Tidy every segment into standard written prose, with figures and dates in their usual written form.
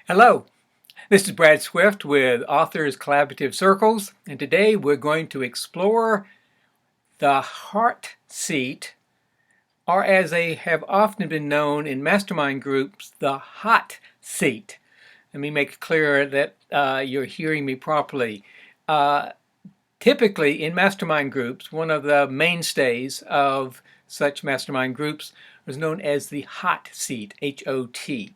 Hello, this is Brad Swift with Authors Collaborative Circles, and today we're going to explore the heart seat, or as they have often been known in mastermind groups, the hot seat. Let me make it clear that you're hearing me properly. Uh, Typically, in mastermind groups, one of the mainstays of such mastermind groups is known as the hot seat, H-O-T.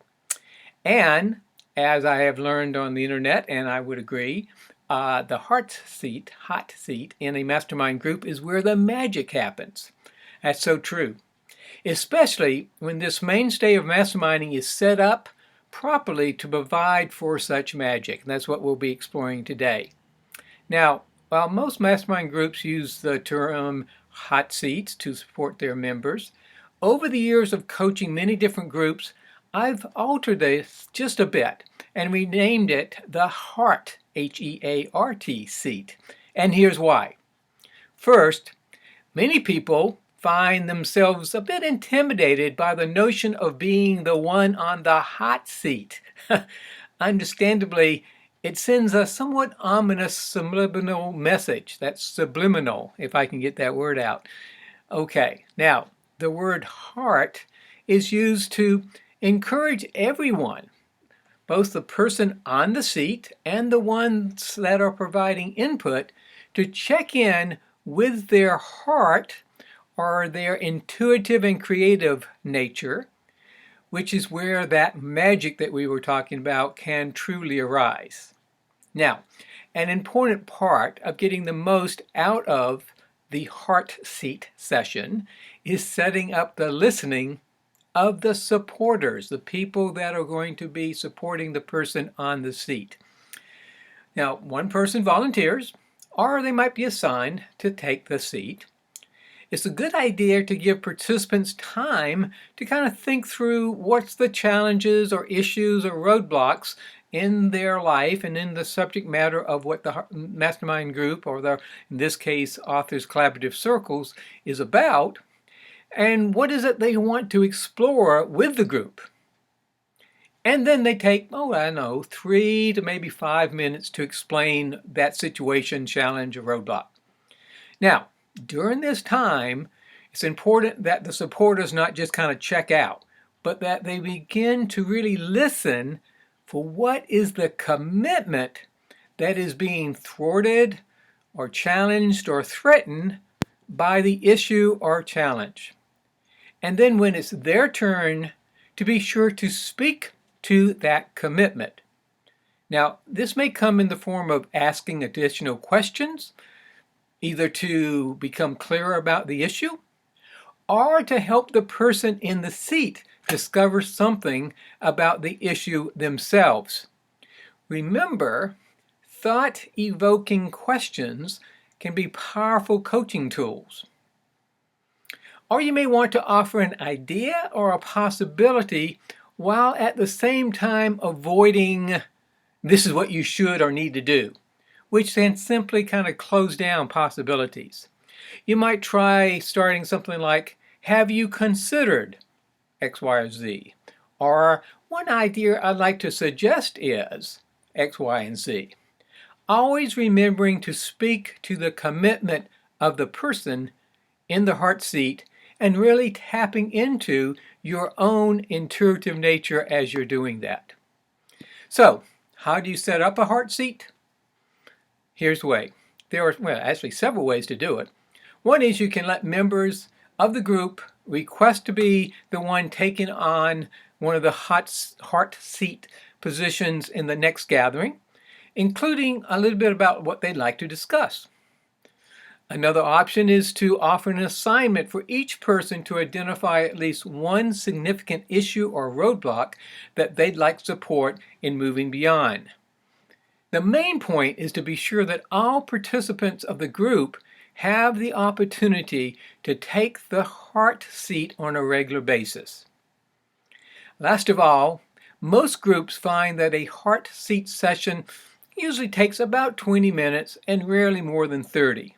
And as I have learned on the internet, and I would agree, the hot seat in a mastermind group is where the magic happens. That's so true, especially when this mainstay of masterminding is set up properly to provide for such magic. And that's what we'll be exploring today. Now, while most mastermind groups use the term hot seats to support their members, over the years of coaching many different groups, I've altered this just a bit and renamed it the Heart, H-E-A-R-T seat. And here's why. First, many people find themselves a bit intimidated by the notion of being the one on the hot seat. Understandably, it sends a somewhat ominous subliminal message. That's subliminal, if I can get that word out. Okay, now, the word heart is used to encourage everyone, both the person on the seat and the ones that are providing input, to check in with their heart or their intuitive and creative nature, which is where that magic that we were talking about can truly arise. Now, an important part of getting the most out of the heart seat session is setting up the listening of the supporters, the people that are going to be supporting the person on the seat. Now, one person volunteers, or they might be assigned to take the seat. It's a good idea to give participants time to kind of think through what's the challenges or issues or roadblocks in their life and in the subject matter of what the mastermind group, or in this case, Authors Collaborative Circles, is about, and what is it they want to explore with the group. And then they take, 3 to maybe 5 minutes to explain that situation, challenge, or roadblock. Now, during this time, it's important that the supporters not just kind of check out, but that they begin to really listen for what is the commitment that is being thwarted or challenged or threatened by the issue or challenge. And then when it's their turn, to be sure to speak to that commitment. Now, this may come in the form of asking additional questions, either to become clearer about the issue, or to help the person in the seat discover something about the issue themselves. Remember, thought-evoking questions can be powerful coaching tools. Or you may want to offer an idea or a possibility while at the same time avoiding this is what you should or need to do, which then simply kind of close down possibilities. You might try starting something like, have you considered X, Y, or Z? Or one idea I'd like to suggest is X, Y, and Z. Always remembering to speak to the commitment of the person in the heart seat and really tapping into your own intuitive nature as you're doing that. So, how do you set up a heart seat? Here's the way. There are, actually several ways to do it. One is you can let members of the group request to be the one taking on one of the heart seat positions in the next gathering, including a little bit about what they'd like to discuss. Another option is to offer an assignment for each person to identify at least one significant issue or roadblock that they'd like support in moving beyond. The main point is to be sure that all participants of the group have the opportunity to take the heart seat on a regular basis. Last of all, most groups find that a heart seat session usually takes about 20 minutes and rarely more than 30.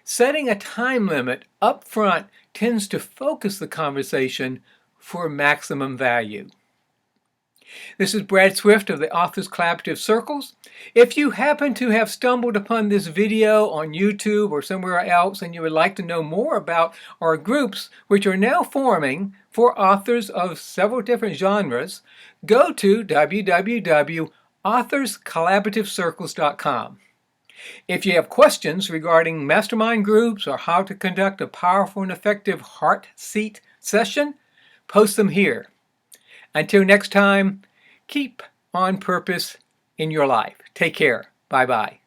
Setting a time limit up front tends to focus the conversation for maximum value. This is Brad Swift of the Authors Collaborative Circles. If you happen to have stumbled upon this video on YouTube or somewhere else and you would like to know more about our groups, which are now forming for authors of several different genres, go to www.authorscollaborativecircles.com. If you have questions regarding mastermind groups or how to conduct a powerful and effective heart seat session, post them here. Until next time, keep on purpose in your life. Take care. Bye-bye.